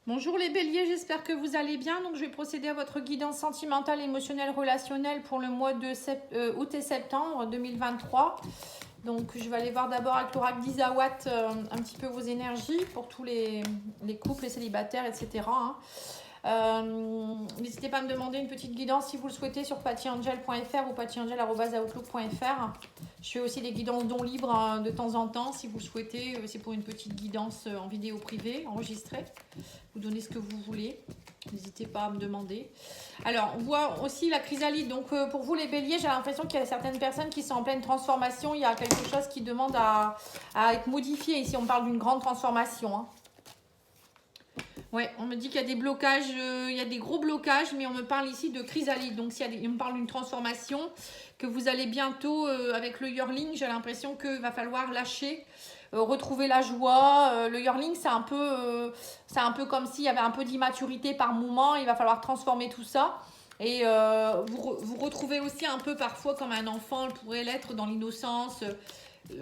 Bonjour les béliers, j'espère que vous allez bien. Donc je vais procéder à votre guidance sentimentale, émotionnelle, relationnelle pour le mois de août et septembre 2023. Donc je vais aller voir d'abord avec l'oracle d'Isawat un petit peu vos énergies pour tous les couples, les célibataires, etc. N'hésitez pas à me demander une petite guidance si vous le souhaitez sur pattyangel.fr ou pattyangel.outlook.fr. Je fais aussi des guidances dons libres de temps en temps si vous le souhaitez. C'est pour une petite guidance en vidéo privée, enregistrée. Vous donnez ce que vous voulez. N'hésitez pas à me demander. Alors, on voit aussi la chrysalide. Donc, pour vous les béliers, j'ai l'impression qu'il y a certaines personnes qui sont en pleine transformation. Il y a quelque chose qui demande à être modifié. Ici, on parle d'une grande transformation. Ouais, on me dit qu'il y a des blocages, il y a des gros blocages, mais on me parle ici de chrysalide. Donc, on me parle d'une transformation que vous allez bientôt, avec le yearling, j'ai l'impression qu'il va falloir lâcher, retrouver la joie. Le yearling, c'est un peu comme s'il y avait un peu d'immaturité par moment. Il va falloir transformer tout ça. Et vous retrouvez aussi un peu parfois comme un enfant pourrait l'être dans l'innocence.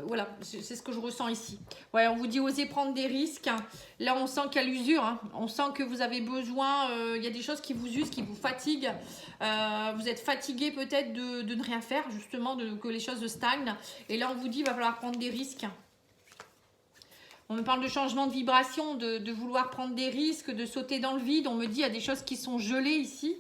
Voilà, c'est ce que je ressens ici. Ouais, on vous dit oser prendre des risques. Là, on sent qu'il y a l'usure. On sent que vous avez besoin. Il y a des choses qui vous usent, qui vous fatiguent. Vous êtes fatigué peut-être de ne rien faire, justement, que les choses stagnent. Et là, on vous dit il va falloir prendre des risques. On me parle de changement de vibration, de vouloir prendre des risques, de sauter dans le vide. On me dit il y a des choses qui sont gelées ici.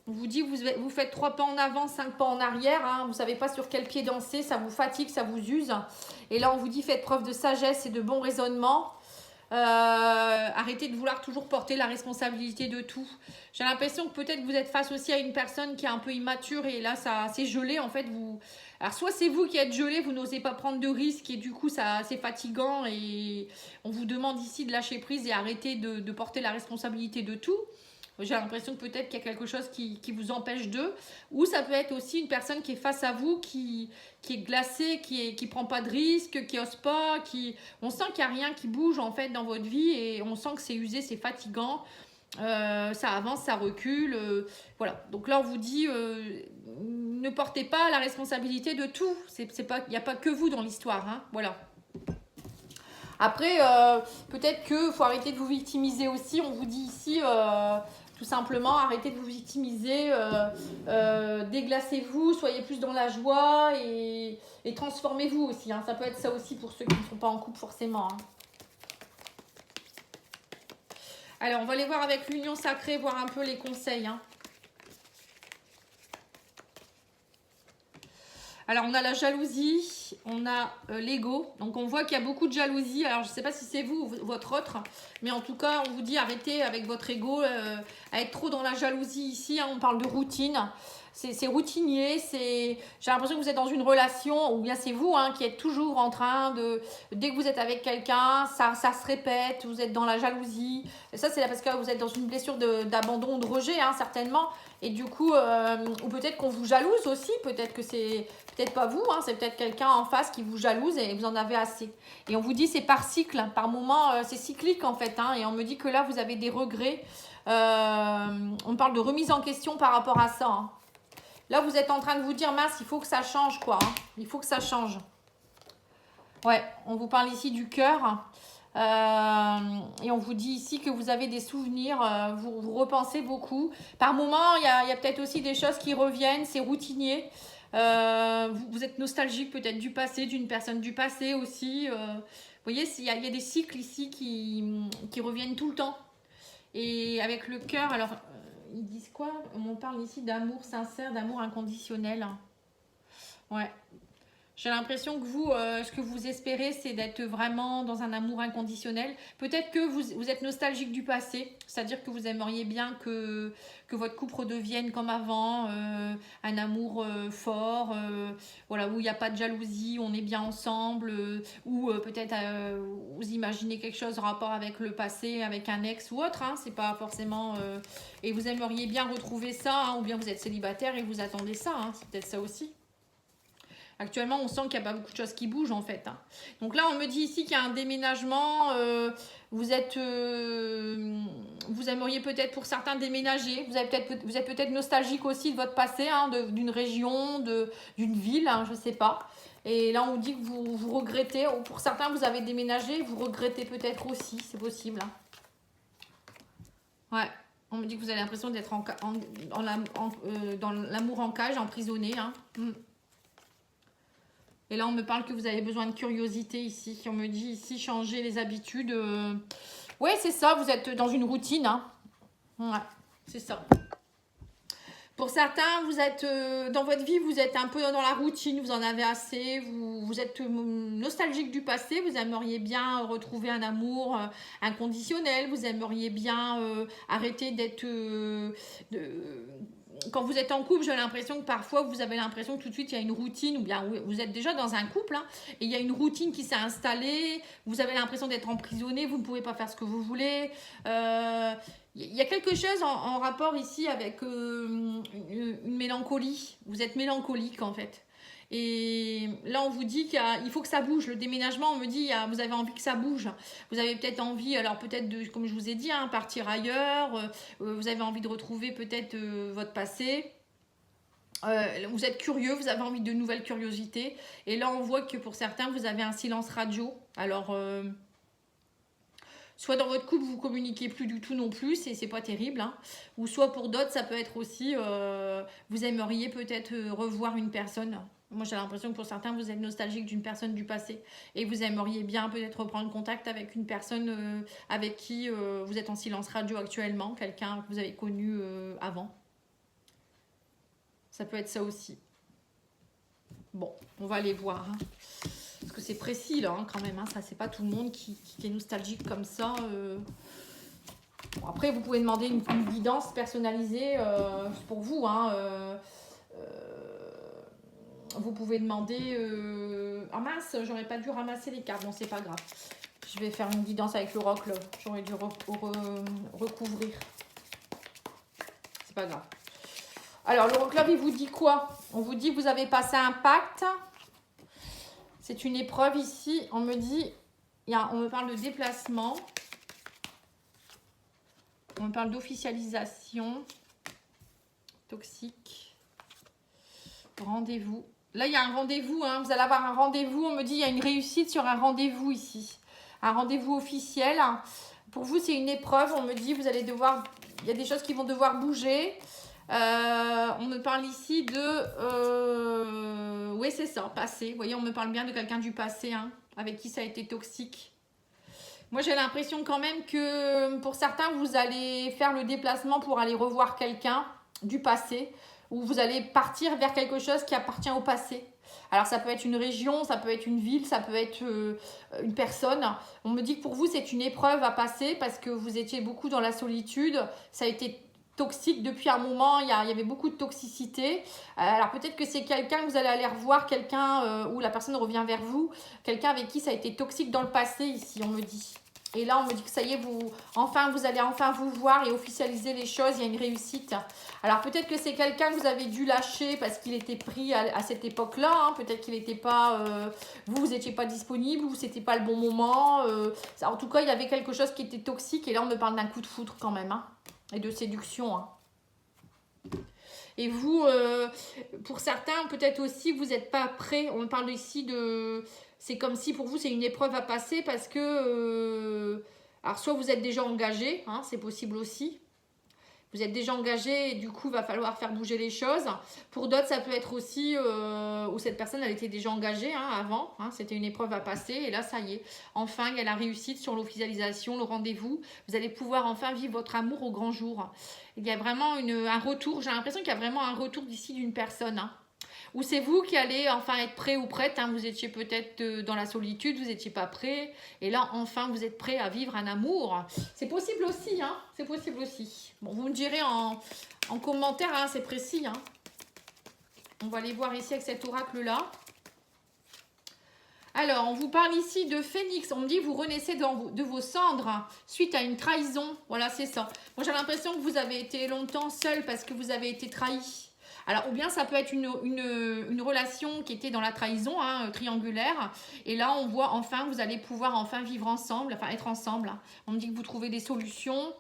On vous dit, vous faites 3 pas en avant, 5 pas en arrière. Vous ne savez pas sur quel pied danser. Ça vous fatigue, ça vous use. Et là, on vous dit, faites preuve de sagesse et de bon raisonnement. Arrêtez de vouloir toujours porter la responsabilité de tout. J'ai l'impression que peut-être vous êtes face aussi à une personne qui est un peu immature. Et là, ça c'est gelé. En fait, alors, soit c'est vous qui êtes gelé, vous n'osez pas prendre de risques. Et du coup, c'est fatigant. Et on vous demande ici de lâcher prise et arrêter de porter la responsabilité de tout. J'ai l'impression que peut-être qu'il y a quelque chose qui vous empêche d'eux. Ou ça peut être aussi une personne qui est face à vous, qui est glacée, qui prend pas de risque, qui n'ose pas. On sent qu'il n'y a rien qui bouge en fait dans votre vie et on sent que c'est usé, c'est fatigant. Ça avance, ça recule. Voilà. Donc là, on vous dit, ne portez pas la responsabilité de tout. Il n'y a pas que vous dans l'histoire. Voilà. Après, peut-être qu'il faut arrêter de vous victimiser aussi. On vous dit ici... tout simplement, arrêtez de vous victimiser, déglacez-vous, soyez plus dans la joie et transformez-vous aussi. Ça peut être ça aussi pour ceux qui ne sont pas en couple forcément. Alors, on va aller voir avec l'union sacrée, voir un peu les conseils. Alors, on a la jalousie, on a l'ego. Donc, on voit qu'il y a beaucoup de jalousie. Alors, je ne sais pas si c'est vous ou votre autre. Mais en tout cas, on vous dit arrêtez avec votre ego à être trop dans la jalousie ici. On parle de routine. C'est routinier. J'ai l'impression que vous êtes dans une relation, ou bien c'est vous qui êtes toujours en train de... Dès que vous êtes avec quelqu'un, ça se répète. Vous êtes dans la jalousie. Et ça, c'est parce que vous êtes dans une blessure d'abandon, de rejet, certainement. Et du coup, ou peut-être qu'on vous jalouse aussi. Peut-être que c'est... Peut-être pas vous, c'est peut-être quelqu'un en face qui vous jalouse et vous en avez assez. Et on vous dit c'est par cycle, par moment, c'est cyclique en fait. Et on me dit que là, vous avez des regrets. On parle de remise en question par rapport à ça. Là, vous êtes en train de vous dire, mince, il faut que ça change, quoi. Il faut que ça change. Ouais, on vous parle ici du cœur. Et on vous dit ici que vous avez des souvenirs, vous repensez beaucoup. Par moment, il y a peut-être aussi des choses qui reviennent, c'est routinier. Vous êtes nostalgique peut-être du passé, d'une personne du passé aussi. Vous voyez, il y a des cycles ici qui reviennent tout le temps. Et avec le cœur, alors, ils disent quoi? On parle ici d'amour sincère, d'amour inconditionnel. Ouais. J'ai l'impression que vous, ce que vous espérez, c'est d'être vraiment dans un amour inconditionnel. Peut-être que vous êtes nostalgique du passé, c'est-à-dire que vous aimeriez bien que votre couple redevienne comme avant, un amour fort, voilà, où il n'y a pas de jalousie, on est bien ensemble, ou peut-être vous imaginez quelque chose en rapport avec le passé, avec un ex ou autre, c'est pas forcément... et vous aimeriez bien retrouver ça, ou bien vous êtes célibataire et vous attendez ça, c'est peut-être ça aussi. Actuellement, on sent qu'il n'y a pas beaucoup de choses qui bougent en fait. Donc là, on me dit ici qu'il y a un déménagement. Vous aimeriez peut-être pour certains déménager. Vous êtes peut-être nostalgique aussi de votre passé, d'une région, d'une ville, je ne sais pas. Et là, on vous dit que vous regrettez. Ou pour certains, vous avez déménagé. Vous regrettez peut-être aussi. C'est possible. Hein. Ouais. On me dit que vous avez l'impression d'être dans l'amour en cage, emprisonné. Hein. Et là, on me parle que vous avez besoin de curiosité ici. On me dit ici, changer les habitudes. Ouais, c'est ça. Vous êtes dans une routine. Hein. Ouais, c'est ça. Pour certains, vous êtes dans votre vie, vous êtes un peu dans la routine, vous en avez assez, vous êtes nostalgique du passé, vous aimeriez bien retrouver un amour inconditionnel, vous aimeriez bien arrêter d'être... Quand vous êtes en couple, j'ai l'impression que parfois vous avez l'impression que tout de suite il y a une routine, ou bien vous êtes déjà dans un couple, hein, et il y a une routine qui s'est installée, vous avez l'impression d'être emprisonné, vous ne pouvez pas faire ce que vous voulez. Il y a quelque chose en rapport ici avec une mélancolie. Vous êtes mélancolique en fait. Et là, on vous dit qu'il faut que ça bouge. Le déménagement, on me dit, vous avez envie que ça bouge. Vous avez peut-être envie, alors peut-être, comme je vous ai dit, hein, partir ailleurs. Vous avez envie de retrouver peut-être votre passé. Vous êtes curieux, vous avez envie de nouvelles curiosités. Et là, on voit que pour certains, vous avez un silence radio. Alors... soit dans votre couple, vous ne communiquez plus du tout non plus, et c'est pas terrible. Hein. Ou soit pour d'autres, ça peut être aussi, vous aimeriez peut-être revoir une personne. Moi, j'ai l'impression que pour certains, vous êtes nostalgique d'une personne du passé. Et vous aimeriez bien peut-être reprendre contact avec une personne avec qui vous êtes en silence radio actuellement. Quelqu'un que vous avez connu avant. Ça peut être ça aussi. Bon, on va aller voir. Hein. Parce que c'est précis là, hein, quand même. Hein. Ça, c'est pas tout le monde qui est nostalgique comme ça. Bon, après, vous pouvez demander une guidance personnalisée pour vous. Hein, vous pouvez demander... Ah mince, j'aurais pas dû ramasser les cartes. Bon, c'est pas grave. Je vais faire une guidance avec le rock, là. J'aurais dû recouvrir. C'est pas grave. Alors, le rock, là, il vous dit quoi? On vous dit que vous avez passé un pacte. C'est une épreuve ici. On me dit... on me parle de déplacement. On me parle d'officialisation. Toxique. Rendez-vous. Là, il y a un rendez-vous. Hein. Vous allez avoir un rendez-vous. On me dit qu'il y a une réussite sur un rendez-vous ici. Un rendez-vous officiel. Pour vous, c'est une épreuve. On me dit vous allez devoir... Il y a des choses qui vont devoir bouger. On me parle ici de... oui, c'est ça, passé. Vous voyez, on me parle bien de quelqu'un du passé, hein, avec qui ça a été toxique. Moi, j'ai l'impression quand même que pour certains, vous allez faire le déplacement pour aller revoir quelqu'un du passé, ou vous allez partir vers quelque chose qui appartient au passé. Alors, ça peut être une région, ça peut être une ville, ça peut être une personne. On me dit que pour vous, c'est une épreuve à passer parce que vous étiez beaucoup dans la solitude. Ça a été toxique depuis un moment, il y avait beaucoup de toxicité. Alors peut-être que c'est quelqu'un que vous allez aller revoir, quelqu'un où la personne revient vers vous, quelqu'un avec qui ça a été toxique dans le passé ici, on me dit. Et là, on me dit que ça y est, vous allez enfin vous voir et officialiser les choses, il y a une réussite. Alors peut-être que c'est quelqu'un que vous avez dû lâcher parce qu'il était pris à cette époque-là. Hein. Peut-être qu'il n'était pas... vous n'étiez pas disponible ou c'était pas le bon moment. En tout cas, il y avait quelque chose qui était toxique et là, on me parle d'un coup de foudre quand même. Hein. Et de séduction. Hein. Et vous, pour certains, peut-être aussi, vous n'êtes pas prêt. On parle ici de... C'est comme si pour vous, c'est une épreuve à passer parce que... alors, soit vous êtes déjà engagé, hein, c'est possible aussi. Vous êtes déjà engagé et du coup, il va falloir faire bouger les choses. Pour d'autres, ça peut être aussi où cette personne, elle était déjà engagée hein, avant. Hein, c'était une épreuve à passer et là, ça y est. Enfin, il y a la réussite sur l'officialisation, le rendez-vous. Vous allez pouvoir enfin vivre votre amour au grand jour. Il y a vraiment un retour. J'ai l'impression qu'il y a vraiment un retour d'ici d'une personne. Hein. Ou c'est vous qui allez enfin être prêt ou prête. Hein. Vous étiez peut-être dans la solitude, vous n'étiez pas prêt. Et là, enfin, vous êtes prêt à vivre un amour. C'est possible aussi. Hein. C'est possible aussi. Bon, vous me direz en commentaire, hein, c'est précis. Hein. On va aller voir ici avec cet oracle-là. Alors, on vous parle ici de Phénix. On me dit, vous renaissez de vos cendres suite à une trahison. Voilà, c'est ça. Moi, j'ai l'impression que vous avez été longtemps seul parce que vous avez été trahi. Alors, ou bien ça peut être une relation qui était dans la trahison, hein, triangulaire. Et là, on voit enfin, vous allez pouvoir enfin vivre ensemble, enfin être ensemble. On me dit que vous trouvez des solutions.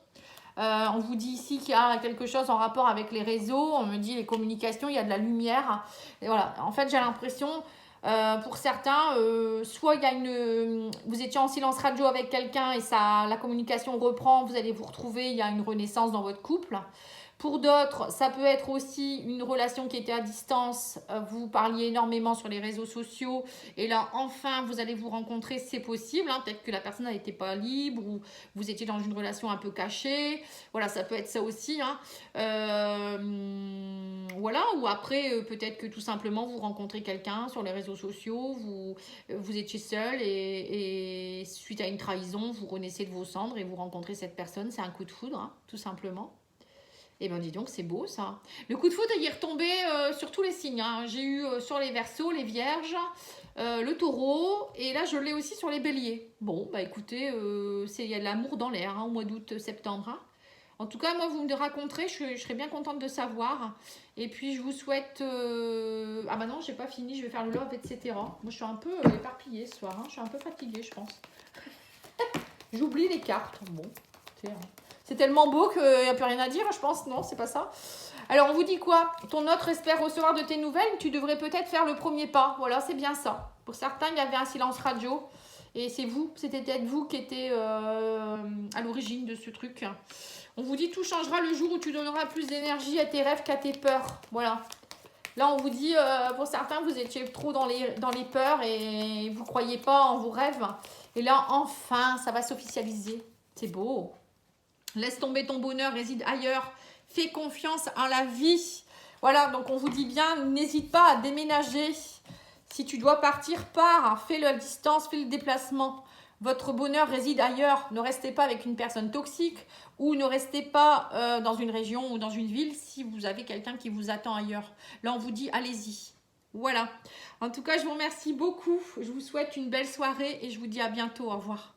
On vous dit ici qu'il y a quelque chose en rapport avec les réseaux. On me dit les communications, il y a de la lumière. Et voilà, en fait, j'ai l'impression... Pour certains, soit il y a vous étiez en silence radio avec quelqu'un et la communication reprend, vous allez vous retrouver, il y a une renaissance dans votre couple. Pour d'autres, ça peut être aussi une relation qui était à distance, vous parliez énormément sur les réseaux sociaux et là enfin vous allez vous rencontrer, c'est possible, hein. Peut-être que la personne n'était pas libre ou vous étiez dans une relation un peu cachée, voilà, ça peut être ça aussi, hein. Voilà, ou après peut-être que tout simplement vous rencontrez quelqu'un sur les réseaux sociaux, vous étiez seul et suite à une trahison, vous renaissez de vos cendres et vous rencontrez cette personne, c'est un coup de foudre, hein, tout simplement. Eh ben dis donc, c'est beau ça. Le coup de foudre, il est retombé sur tous les signes, hein. J'ai eu sur les Verseaux, les Vierges, le Taureau, et là je l'ai aussi sur les Béliers. Bon, bah écoutez, il y a de l'amour dans l'air, hein, au mois d'août, septembre, hein. En tout cas, moi, vous me raconterez, je serais bien contente de savoir. Et puis, je vous souhaite... Ah bah non, j'ai pas fini, je vais faire le love, etc. Moi, je suis un peu éparpillée ce soir, hein. Je suis un peu fatiguée, je pense. J'oublie les cartes. Bon, c'est tellement beau qu'il n'y a plus rien à dire, je pense. Non, c'est pas ça. Alors, on vous dit quoi? Ton autre espère recevoir de tes nouvelles. Tu devrais peut-être faire le premier pas. Voilà, c'est bien ça. Pour certains, il y avait un silence radio. Et c'est vous, c'était peut-être vous qui étiez à l'origine de ce truc. On vous dit tout changera le jour où tu donneras plus d'énergie à tes rêves qu'à tes peurs. Voilà. Là, on vous dit, pour certains, vous étiez trop dans les peurs et vous ne croyez pas en vos rêves. Et là, enfin, ça va s'officialiser. C'est beau. Laisse tomber ton bonheur, réside ailleurs. Fais confiance en la vie. Voilà, donc on vous dit bien, n'hésite pas à déménager. Si tu dois partir, pars. Fais-le à distance, fais le déplacement. Votre bonheur réside ailleurs. Ne restez pas avec une personne toxique ou ne restez pas dans une région ou dans une ville si vous avez quelqu'un qui vous attend ailleurs. Là, on vous dit, allez-y. Voilà. En tout cas, je vous remercie beaucoup. Je vous souhaite une belle soirée et je vous dis à bientôt. Au revoir.